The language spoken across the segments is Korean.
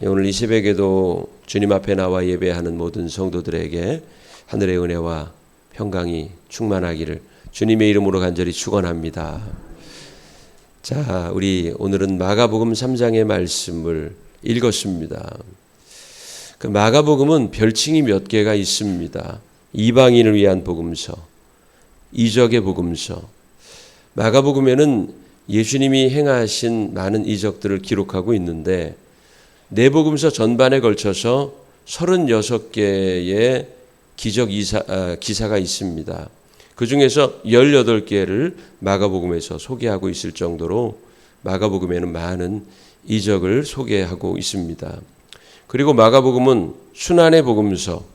오늘 이 새벽에도 주님 앞에 나와 예배하는 모든 성도들에게 하늘의 은혜와 평강이 충만하기를 주님의 이름으로 간절히 축원합니다. 자, 우리 오늘은 마가복음 3장의 말씀을 읽었습니다. 그 마가복음은 별칭이 몇 개가 있습니다. 이방인을 위한 복음서, 이적의 복음서. 마가복음에는 예수님이 행하신 많은 이적들을 기록하고 있는데 네 복음서 전반에 걸쳐서 36개의 기사가 있습니다. 그 중에서 18개를 마가복음에서 소개하고 있을 정도로 마가복음에는 많은 이적을 소개하고 있습니다. 그리고 마가복음은 순환의 복음서,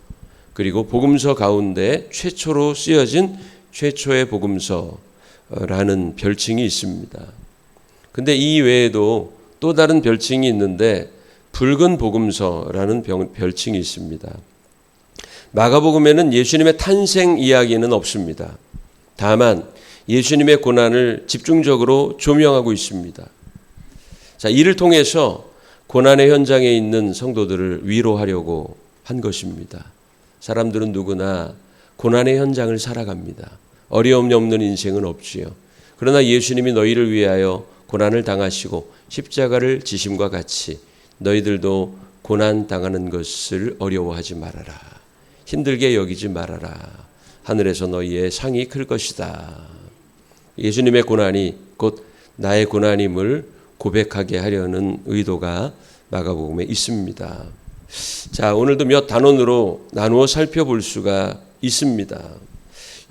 그리고 복음서 가운데 최초로 쓰여진 최초의 복음서라는 별칭이 있습니다. 근데 이 외에도 또 다른 별칭이 있는데 붉은 복음서라는 별칭이 있습니다. 마가복음에는 예수님의 탄생 이야기는 없습니다. 다만 예수님의 고난을 집중적으로 조명하고 있습니다. 자, 이를 통해서 고난의 현장에 있는 성도들을 위로하려고 한 것입니다. 사람들은 누구나 고난의 현장을 살아갑니다. 어려움이 없는 인생은 없지요. 그러나 예수님이 너희를 위하여 고난을 당하시고 십자가를 지심과 같이 너희들도 고난 당하는 것을 어려워하지 말아라. 힘들게 여기지 말아라. 하늘에서 너희의 상이 클 것이다. 예수님의 고난이 곧 나의 고난임을 고백하게 하려는 의도가 마가복음에 있습니다. 자, 오늘도 몇 단원으로 나누어 살펴볼 수가 있습니다.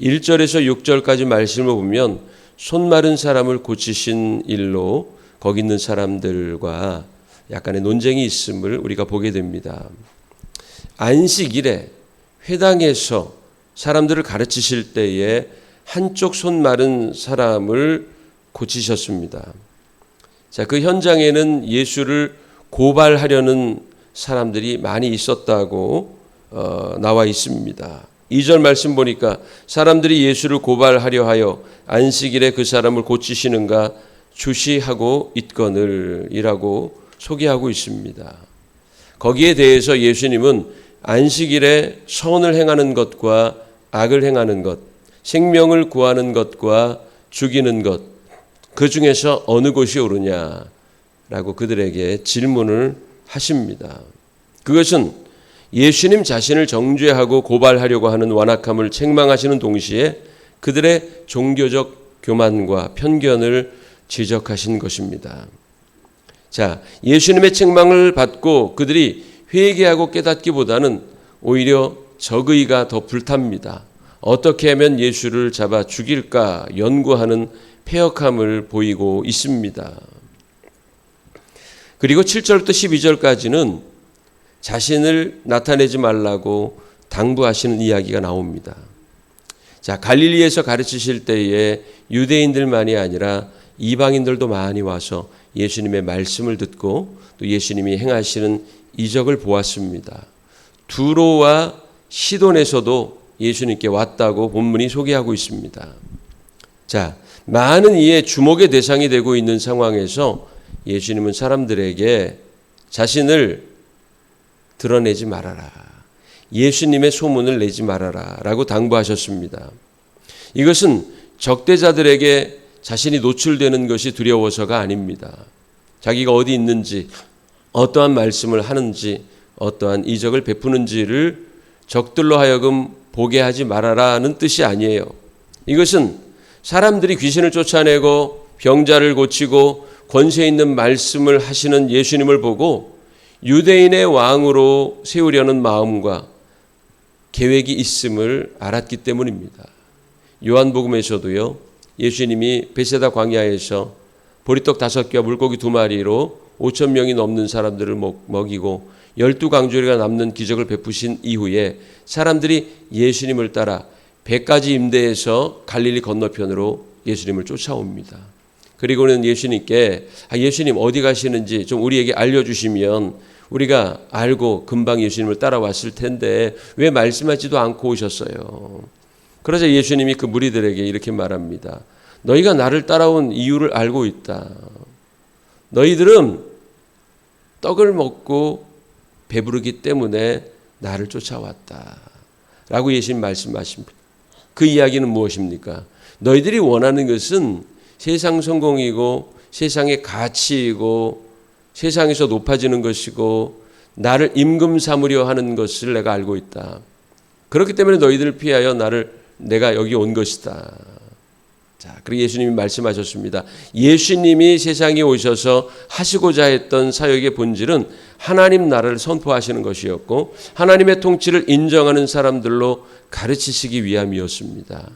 1절에서 6절까지 말씀을 보면 손 마른 사람을 고치신 일로 거기 있는 사람들과 약간의 논쟁이 있음을 우리가 보게 됩니다. 안식일에 회당에서 사람들을 가르치실 때에 한쪽 손 마른 사람을 고치셨습니다. 자, 그 현장에는 예수를 고발하려는 사람들이 많이 있었다고 나와 있습니다. 2절 말씀 보니까 사람들이 예수를 고발하려 하여 안식일에 그 사람을 고치시는가 주시하고 있거늘 이라고 소개하고 있습니다. 거기에 대해서 예수님은 안식일에 선을 행하는 것과 악을 행하는 것, 생명을 구하는 것과 죽이는 것, 그 중에서 어느 것이 옳으냐라고 그들에게 질문을 하십니다. 그것은 예수님 자신을 정죄하고 고발하려고 하는 완악함을 책망하시는 동시에 그들의 종교적 교만과 편견을 지적하신 것입니다. 자, 예수님의 책망을 받고 그들이 회개하고 깨닫기보다는 오히려 적의가 더 불탑니다. 어떻게 하면 예수를 잡아 죽일까 연구하는 패역함을 보이고 있습니다. 그리고 7절부터 12절까지는 자신을 나타내지 말라고 당부하시는 이야기가 나옵니다. 자, 갈릴리에서 가르치실 때에 유대인들만이 아니라 이방인들도 많이 와서 예수님의 말씀을 듣고 또 예수님이 행하시는 이적을 보았습니다. 두로와 시돈에서도 예수님께 왔다고 본문이 소개하고 있습니다. 자, 많은 이의 주목의 대상이 되고 있는 상황에서 예수님은 사람들에게 자신을 드러내지 말아라. 예수님의 소문을 내지 말아라 라고 당부하셨습니다. 이것은 적대자들에게 자신이 노출되는 것이 두려워서가 아닙니다. 자기가 어디 있는지, 어떠한 말씀을 하는지, 어떠한 이적을 베푸는지를 적들로 하여금 보게 하지 말아라는 뜻이 아니에요. 이것은 사람들이 귀신을 쫓아내고 병자를 고치고 권세 있는 말씀을 하시는 예수님을 보고 유대인의 왕으로 세우려는 마음과 계획이 있음을 알았기 때문입니다. 요한복음에서도요, 예수님이 베세다 광야에서 보리떡 5개와 물고기 2마리로 5,000명이 넘는 사람들을 먹이고 12강조리가 남는 기적을 베푸신 이후에 사람들이 예수님을 따라 100가지 임대에서 갈릴리 건너편으로 예수님을 쫓아옵니다. 그리고는 예수님께 예수님 어디 가시는지 좀 우리에게 알려주시면 우리가 알고 금방 예수님을 따라왔을 텐데 왜 말씀하지도 않고 오셨어요? 그러자 예수님이 그 무리들에게 이렇게 말합니다. 너희가 나를 따라온 이유를 알고 있다. 너희들은 떡을 먹고 배부르기 때문에 나를 쫓아왔다 라고 예수님 말씀하십니다. 그 이야기는 무엇입니까? 너희들이 원하는 것은 세상 성공이고 세상의 가치이고 세상에서 높아지는 것이고 나를 임금 삼으려 하는 것을 내가 알고 있다. 그렇기 때문에 너희들을 피하여 내가 여기 온 것이다. 자, 그리고 예수님이 말씀하셨습니다. 예수님이 세상에 오셔서 하시고자 했던 사역의 본질은 하나님 나라를 선포하시는 것이었고 하나님의 통치를 인정하는 사람들로 가르치시기 위함이었습니다.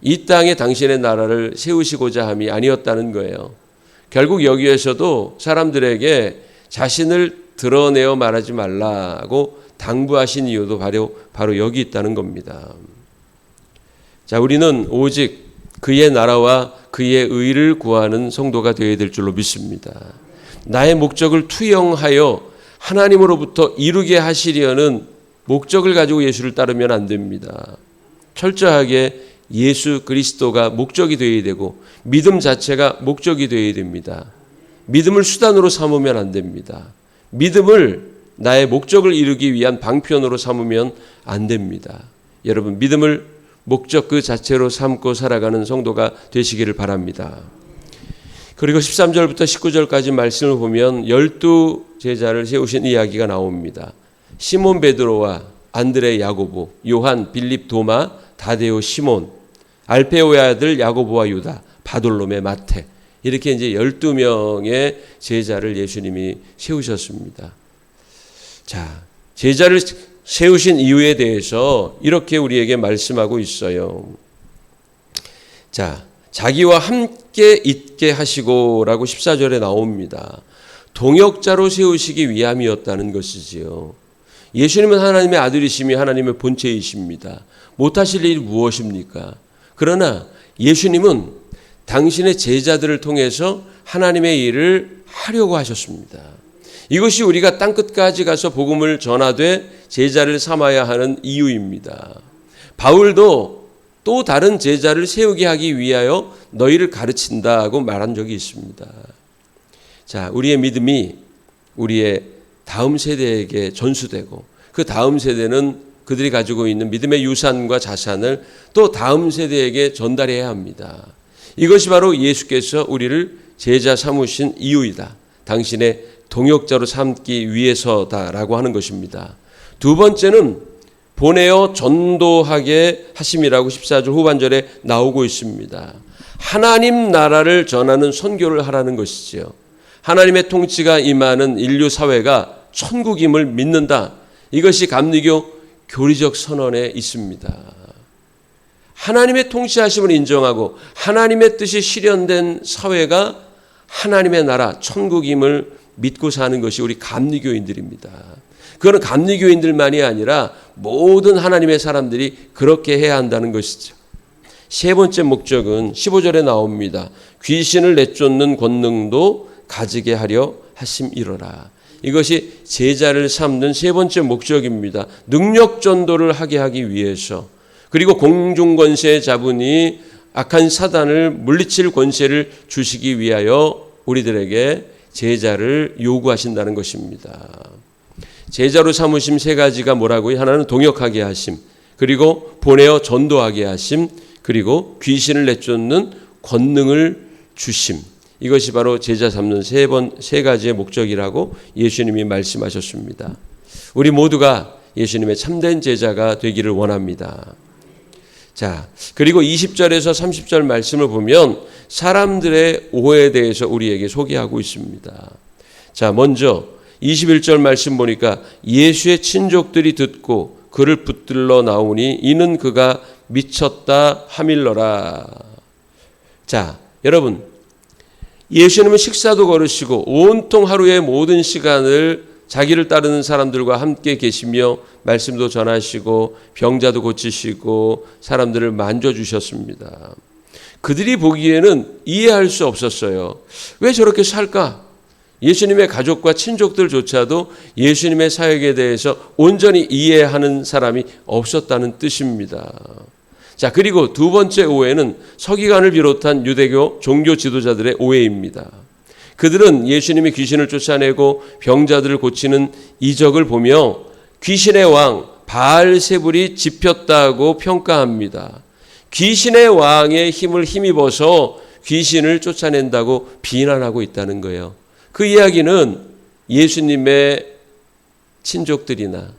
이 땅에 당신의 나라를 세우시고자 함이 아니었다는 거예요. 결국 여기에서도 사람들에게 자신을 드러내어 말하지 말라고 당부하신 이유도 바로 여기 있다는 겁니다. 자, 우리는 오직 그의 나라와 그의 의를 구하는 성도가 되어야 될 줄로 믿습니다. 나의 목적을 투영하여 하나님으로부터 이루게 하시려는 목적을 가지고 예수를 따르면 안 됩니다. 철저하게 예수 그리스도가 목적이 되어야 되고 믿음 자체가 목적이 되어야 됩니다. 믿음을 수단으로 삼으면 안 됩니다. 믿음을 나의 목적을 이루기 위한 방편으로 삼으면 안 됩니다. 여러분, 믿음을 목적 그 자체로 삼고 살아가는 성도가 되시기를 바랍니다. 그리고 13절부터 19절까지 말씀을 보면 12제자를 세우신 이야기가 나옵니다. 시몬 베드로와 안드레 야고보, 요한, 빌립, 도마, 다데오, 시몬, 알페오의 아들 야고보와 유다, 바돌로메, 마태, 이렇게 이제 12명의 제자를 예수님이 세우셨습니다. 자, 제자를 세우신 이유에 대해서 이렇게 우리에게 말씀하고 있어요. 자, 자기와 함께 있게 하시고라고 14절에 나옵니다. 동역자로 세우시기 위함이었다는 것이지요. 예수님은 하나님의 아들이시며 하나님의 본체이십니다. 못하실 일이 무엇입니까? 그러나 예수님은 당신의 제자들을 통해서 하나님의 일을 하려고 하셨습니다. 이것이 우리가 땅끝까지 가서 복음을 전하되 제자를 삼아야 하는 이유입니다. 바울도 또 다른 제자를 세우게 하기 위하여 너희를 가르친다고 말한 적이 있습니다. 자, 우리의 믿음이 우리의 다음 세대에게 전수되고 그 다음 세대는 그들이 가지고 있는 믿음의 유산과 자산을 또 다음 세대에게 전달해야 합니다. 이것이 바로 예수께서 우리를 제자 삼으신 이유이다. 당신의 동역자로 삼기 위해서다라고 하는 것입니다. 두 번째는 보내어 전도하게 하심이라고 14절 후반절에 나오고 있습니다. 하나님 나라를 전하는 선교를 하라는 것이지요. 하나님의 통치가 임하는 인류 사회가 천국임을 믿는다. 이것이 감리교 교리적 선언에 있습니다. 하나님의 통치하심을 인정하고 하나님의 뜻이 실현된 사회가 하나님의 나라 천국임을 믿고 사는 것이 우리 감리교인들입니다. 그건 감리교인들만이 아니라 모든 하나님의 사람들이 그렇게 해야 한다는 것이죠. 세 번째 목적은 15절에 나옵니다. 귀신을 내쫓는 권능도 가지게 하려 하심이로라. 이것이 제자를 삼는 세 번째 목적입니다. 능력 전도를 하게 하기 위해서, 그리고 공중권세 자분이 악한 사단을 물리칠 권세를 주시기 위하여 우리들에게 제자를 요구하신다는 것입니다. 제자로 삼으심 세 가지가 뭐라고요? 하나는 동역하게 하심, 그리고 보내어 전도하게 하심, 그리고 귀신을 내쫓는 권능을 주심. 이것이 바로 제자 삼는 세 가지의 목적이라고 예수님이 말씀하셨습니다. 우리 모두가 예수님의 참된 제자가 되기를 원합니다. 자, 그리고 20절에서 30절 말씀을 보면 사람들의 오해에 대해서 우리에게 소개하고 있습니다. 자, 먼저 21절 말씀 보니까 예수의 친족들이 듣고 그를 붙들러 나오니 이는 그가 미쳤다 하밀러라. 자, 여러분, 예수님은 식사도 거르시고 온통 하루의 모든 시간을 자기를 따르는 사람들과 함께 계시며 말씀도 전하시고 병자도 고치시고 사람들을 만져주셨습니다. 그들이 보기에는 이해할 수 없었어요. 왜 저렇게 살까? 예수님의 가족과 친족들조차도 예수님의 사역에 대해서 온전히 이해하는 사람이 없었다는 뜻입니다. 자, 그리고 두 번째 오해는 서기관을 비롯한 유대교 종교 지도자들의 오해입니다. 그들은 예수님이 귀신을 쫓아내고 병자들을 고치는 이적을 보며 귀신의 왕 바알세불이 짚혔다고 평가합니다. 귀신의 왕의 힘을 힘입어서 귀신을 쫓아낸다고 비난하고 있다는 거예요. 그 이야기는 예수님의 친족들이나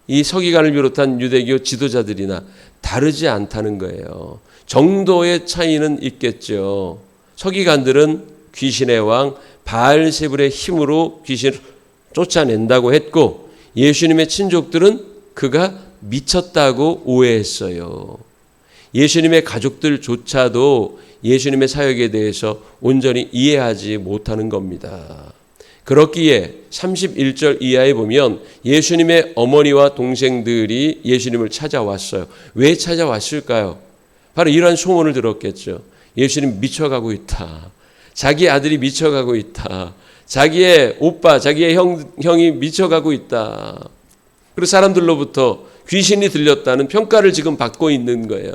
이 서기관을 비롯한 유대교 지도자들이나 다르지 않다는 거예요. 정도의 차이는 있겠죠. 서기관들은 귀신의 왕 바알세불의 힘으로 귀신을 쫓아낸다고 했고, 예수님의 친족들은 그가 미쳤다고 오해했어요. 예수님의 가족들조차도 예수님의 사역에 대해서 온전히 이해하지 못하는 겁니다. 그렇기에 31절 이하에 보면 예수님의 어머니와 동생들이 예수님을 찾아왔어요. 왜 찾아왔을까요? 바로 이러한 소문을 들었겠죠. 예수님 미쳐가고 있다. 자기 아들이 미쳐가고 있다. 자기의 오빠, 자기의 형이 미쳐가고 있다. 그리고 사람들로부터 귀신이 들렸다는 평가를 지금 받고 있는 거예요.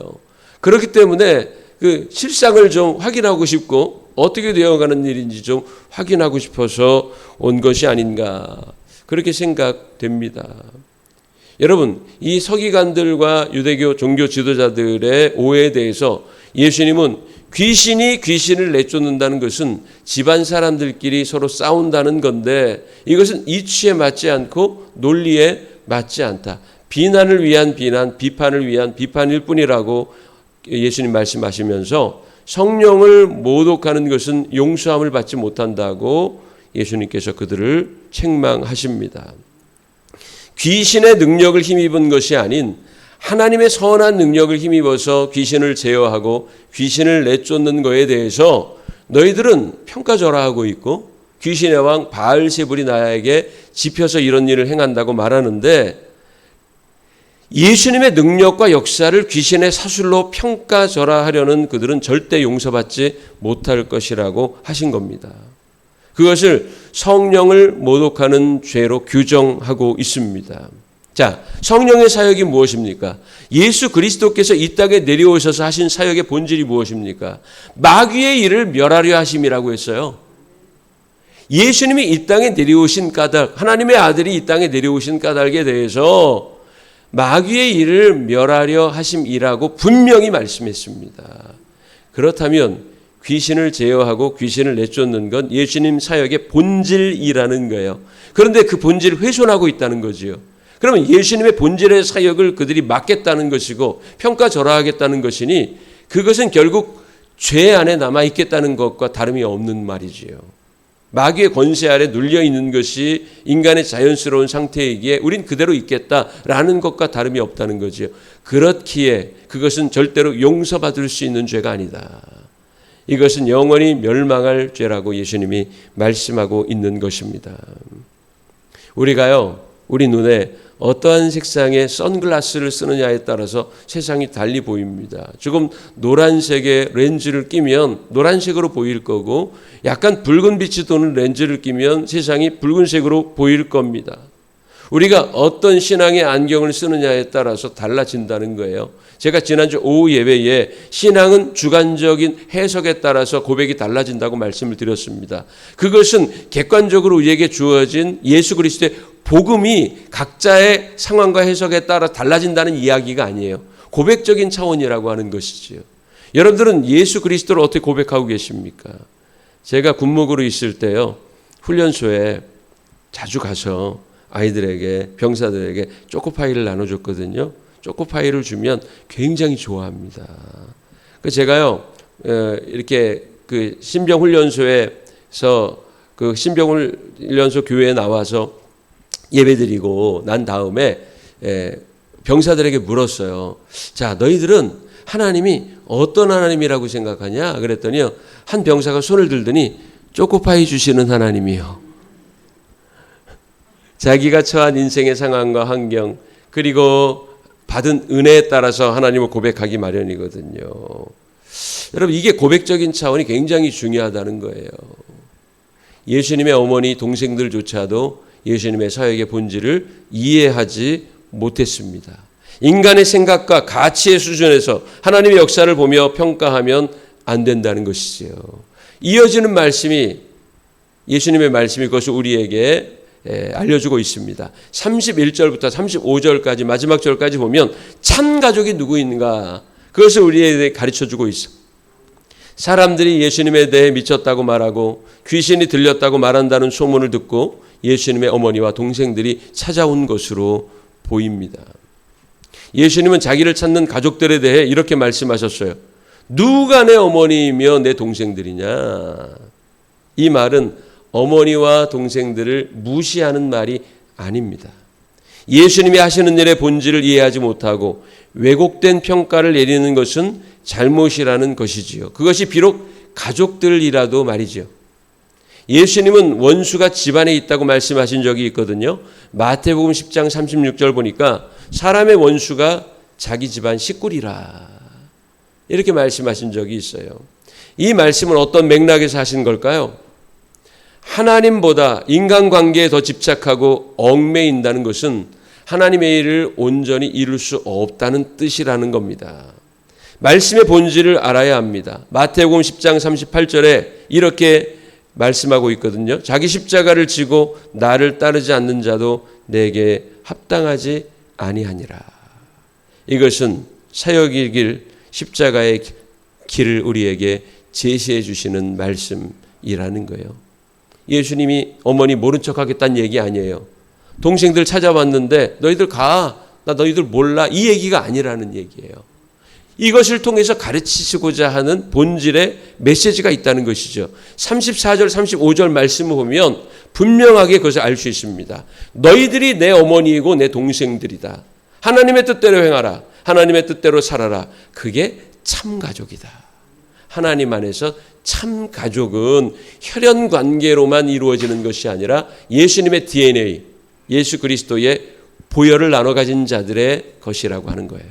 그렇기 때문에 그 실상을 좀 확인하고 싶고 어떻게 되어가는 일인지 좀 확인하고 싶어서 온 것이 아닌가, 그렇게 생각됩니다. 여러분, 이 서기관들과 유대교 종교 지도자들의 오해에 대해서 예수님은 귀신이 귀신을 내쫓는다는 것은 집안 사람들끼리 서로 싸운다는 건데, 이것은 이치에 맞지 않고 논리에 맞지 않다. 비난을 위한 비난, 비판을 위한 비판일 뿐이라고 예수님 말씀하시면서 성령을 모독하는 것은 용서함을 받지 못한다고 예수님께서 그들을 책망하십니다. 귀신의 능력을 힘입은 것이 아닌 하나님의 선한 능력을 힘입어서 귀신을 제어하고 귀신을 내쫓는 것에 대해서 너희들은 평가절하하고 있고 귀신의 왕 바알세불이 나에게 짚혀서 이런 일을 행한다고 말하는데, 예수님의 능력과 역사를 귀신의 사술로 평가절하하려는 그들은 절대 용서받지 못할 것이라고 하신 겁니다. 그것을 성령을 모독하는 죄로 규정하고 있습니다. 자, 성령의 사역이 무엇입니까? 예수 그리스도께서 이 땅에 내려오셔서 하신 사역의 본질이 무엇입니까? 마귀의 일을 멸하려 하심이라고 했어요. 예수님이 이 땅에 내려오신 까닭, 하나님의 아들이 이 땅에 내려오신 까닭에 대해서 마귀의 일을 멸하려 하심이라고 분명히 말씀했습니다. 그렇다면 귀신을 제어하고 귀신을 내쫓는 건 예수님 사역의 본질이라는 거예요. 그런데 그 본질을 훼손하고 있다는 거지요. 그러면 예수님의 본질의 사역을 그들이 막겠다는 것이고 평가절하하겠다는 것이니 그것은 결국 죄 안에 남아있겠다는 것과 다름이 없는 말이지요. 마귀의 권세 아래 눌려 있는 것이 인간의 자연스러운 상태이기에 우린 그대로 있겠다라는 것과 다름이 없다는 거지요. 그렇기에 그것은 절대로 용서받을 수 있는 죄가 아니다. 이것은 영원히 멸망할 죄라고 예수님이 말씀하고 있는 것입니다. 우리가요, 우리 눈에 어떠한 색상의 선글라스를 쓰느냐에 따라서 세상이 달리 보입니다. 조금 노란색의 렌즈를 끼면 노란색으로 보일 거고, 약간 붉은 빛이 도는 렌즈를 끼면 세상이 붉은색으로 보일 겁니다. 우리가 어떤 신앙의 안경을 쓰느냐에 따라서 달라진다는 거예요. 제가 지난주 오후 예배에 신앙은 주관적인 해석에 따라서 고백이 달라진다고 말씀을 드렸습니다. 그것은 객관적으로 우리에게 주어진 예수 그리스도의 복음이 각자의 상황과 해석에 따라 달라진다는 이야기가 아니에요. 고백적인 차원이라고 하는 것이지요. 여러분들은 예수 그리스도를 어떻게 고백하고 계십니까? 제가 군목으로 있을 때요, 훈련소에 자주 가서 아이들에게, 병사들에게 초코파이를 나눠줬거든요. 초코파이를 주면 굉장히 좋아합니다. 제가요, 이렇게 그 신병훈련소에서 그 신병훈련소 교회에 나와서 예배드리고 난 다음에 병사들에게 물었어요. 자, 너희들은 하나님이 어떤 하나님이라고 생각하냐? 그랬더니요, 한 병사가 손을 들더니 초코파이 주시는 하나님이요. 자기가 처한 인생의 상황과 환경, 그리고 받은 은혜에 따라서 하나님을 고백하기 마련이거든요. 여러분, 이게 고백적인 차원이 굉장히 중요하다는 거예요. 예수님의 어머니, 동생들조차도 예수님의 사역의 본질을 이해하지 못했습니다. 인간의 생각과 가치의 수준에서 하나님의 역사를 보며 평가하면 안 된다는 것이지요. 이어지는 말씀이 예수님의 말씀이 그것을 우리에게 알려주고 있습니다. 31절부터 35절까지 마지막 절까지 보면 참 가족이 누구인가 그것을 우리에게 가르쳐주고 있어. 사람들이 예수님에 대해 미쳤다고 말하고 귀신이 들렸다고 말한다는 소문을 듣고 예수님의 어머니와 동생들이 찾아온 것으로 보입니다. 예수님은 자기를 찾는 가족들에 대해 이렇게 말씀하셨어요. 누가 내 어머니이며 내 동생들이냐. 이 말은 어머니와 동생들을 무시하는 말이 아닙니다. 예수님이 하시는 일의 본질을 이해하지 못하고 왜곡된 평가를 내리는 것은 잘못이라는 것이지요. 그것이 비록 가족들이라도 말이죠. 예수님은 원수가 집안에 있다고 말씀하신 적이 있거든요. 마태복음 10장 36절 보니까 사람의 원수가 자기 집안 식구리라 이렇게 말씀하신 적이 있어요. 이 말씀은 어떤 맥락에서 하신 걸까요? 하나님보다 인간관계에 더 집착하고 얽매인다는 것은 하나님의 일을 온전히 이룰 수 없다는 뜻이라는 겁니다. 말씀의 본질을 알아야 합니다. 마태복음 10장 38절에 이렇게 말씀하고 있거든요. 자기 십자가를 지고 나를 따르지 않는 자도 내게 합당하지 아니하니라. 이것은 사역의 길, 십자가의 길을 우리에게 제시해 주시는 말씀이라는 거예요. 예수님이 어머니 모른 척 하겠다는 얘기 아니에요. 동생들 찾아왔는데 너희들 가. 나 너희들 몰라. 이 얘기가 아니라는 얘기예요. 이것을 통해서 가르치시고자 하는 본질의 메시지가 있다는 것이죠. 34절 35절 말씀을 보면 분명하게 그것을 알 수 있습니다. 너희들이 내 어머니이고 내 동생들이다. 하나님의 뜻대로 행하라. 하나님의 뜻대로 살아라. 그게 참 가족이다. 하나님 안에서 참 가족은 혈연 관계로만 이루어지는 것이 아니라 예수님의 DNA, 예수 그리스도의 보혈을 나눠 가진 자들의 것이라고 하는 거예요.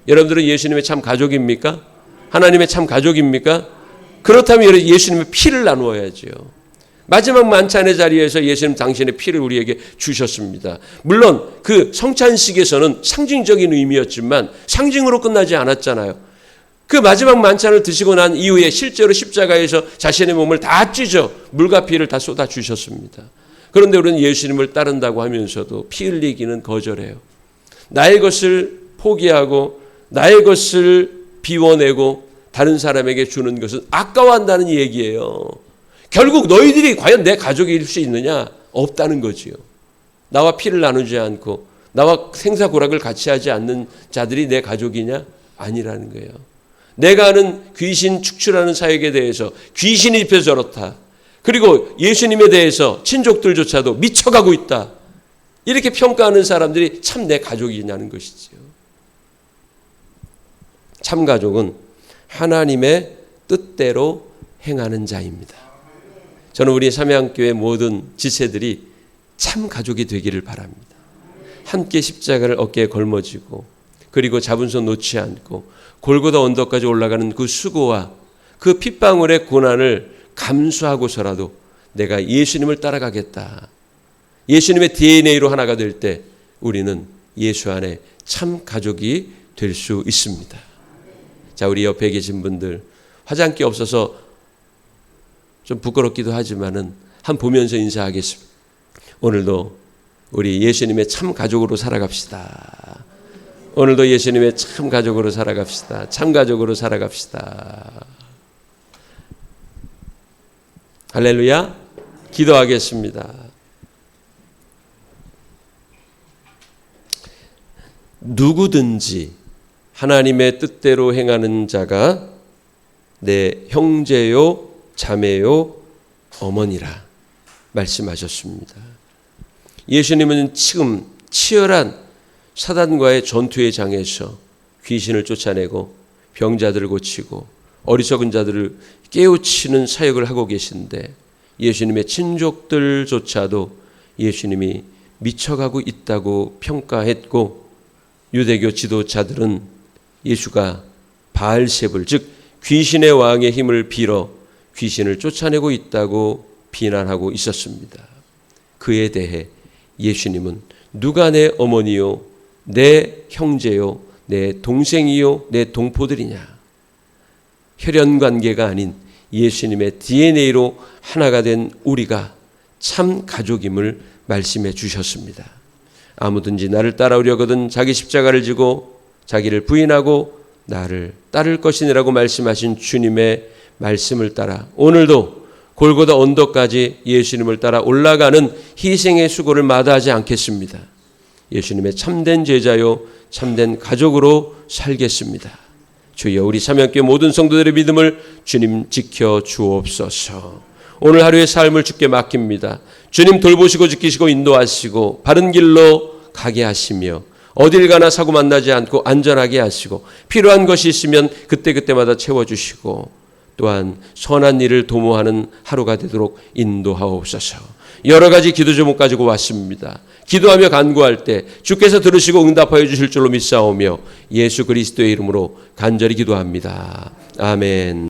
여러분들은 예수님의 참 가족입니까? 하나님의 참 가족입니까? 그렇다면 예수님의 피를 나누어야죠. 마지막 만찬의 자리에서 예수님 당신의 피를 우리에게 주셨습니다. 물론 그 성찬식에서는 상징적인 의미였지만 상징으로 끝나지 않았잖아요. 그 마지막 만찬을 드시고 난 이후에 실제로 십자가에서 자신의 몸을 다 찢어 물과 피를 다 쏟아 주셨습니다. 그런데 우리는 예수님을 따른다고 하면서도 피 흘리기는 거절해요. 나의 것을 포기하고 나의 것을 비워내고 다른 사람에게 주는 것은 아까워한다는 얘기예요. 결국 너희들이 과연 내 가족일 수 있느냐? 없다는 거지요. 나와 피를 나누지 않고 나와 생사고락을 같이 하지 않는 자들이 내 가족이냐? 아니라는 거예요. 내가 아는 귀신 축출하는 사역에 대해서 귀신이 입혀서 저렇다. 그리고 예수님에 대해서 친족들조차도 미쳐가고 있다. 이렇게 평가하는 사람들이 참 내 가족이냐는 것이지요. 참 가족은 하나님의 뜻대로 행하는 자입니다. 저는 우리 삼양교회 모든 지체들이 참 가족이 되기를 바랍니다. 함께 십자가를 어깨에 걸머쥐고 그리고 잡은 손 놓지 않고 골고다 언덕까지 올라가는 그 수고와 그 핏방울의 고난을 감수하고서라도 내가 예수님을 따라가겠다. 예수님의 DNA로 하나가 될 때 우리는 예수 안에 참 가족이 될 수 있습니다. 자, 우리 옆에 계신 분들 화장기 없어서 좀 부끄럽기도 하지만은 한 보면서 인사하겠습니다. 오늘도 우리 예수님의 참 가족으로 살아갑시다. 오늘도 예수님의 참 가족으로 살아갑시다. 참 가족으로 살아갑시다. 할렐루야. 기도하겠습니다. 누구든지 하나님의 뜻대로 행하는 자가 내 형제요 자매요 어머니라 말씀하셨습니다. 예수님은 지금 치열한 사단과의 전투의 장에서 귀신을 쫓아내고 병자들을 고치고 어리석은 자들을 깨우치는 사역을 하고 계신데 예수님의 친족들조차도 예수님이 미쳐가고 있다고 평가했고 유대교 지도자들은 예수가 바알세불 즉 귀신의 왕의 힘을 빌어 귀신을 쫓아내고 있다고 비난하고 있었습니다. 그에 대해 예수님은 누가 내 어머니요 내 형제요 내 동생이요 내 동포들이냐 혈연관계가 아닌 예수님의 DNA로 하나가 된 우리가 참 가족임을 말씀해 주셨습니다. 아무든지 나를 따라오려거든 자기 십자가를 지고 자기를 부인하고 나를 따를 것이니라고 말씀하신 주님의 말씀을 따라 오늘도 골고다 언덕까지 예수님을 따라 올라가는 희생의 수고를 마다하지 않겠습니다. 예수님의 참된 제자요 참된 가족으로 살겠습니다. 주여, 우리 참여교회 모든 성도들의 믿음을 주님 지켜 주옵소서. 오늘 하루의 삶을 주께 맡깁니다. 주님 돌보시고 지키시고 인도하시고 바른 길로 가게 하시며 어딜 가나 사고 만나지 않고 안전하게 하시고 필요한 것이 있으면 그때그때마다 채워주시고 또한 선한 일을 도모하는 하루가 되도록 인도하옵소서. 여러 가지 기도 제목 가지고 왔습니다. 기도하며 간구할 때 주께서 들으시고 응답하여 주실 줄로 믿사오며 예수 그리스도의 이름으로 간절히 기도합니다. 아멘.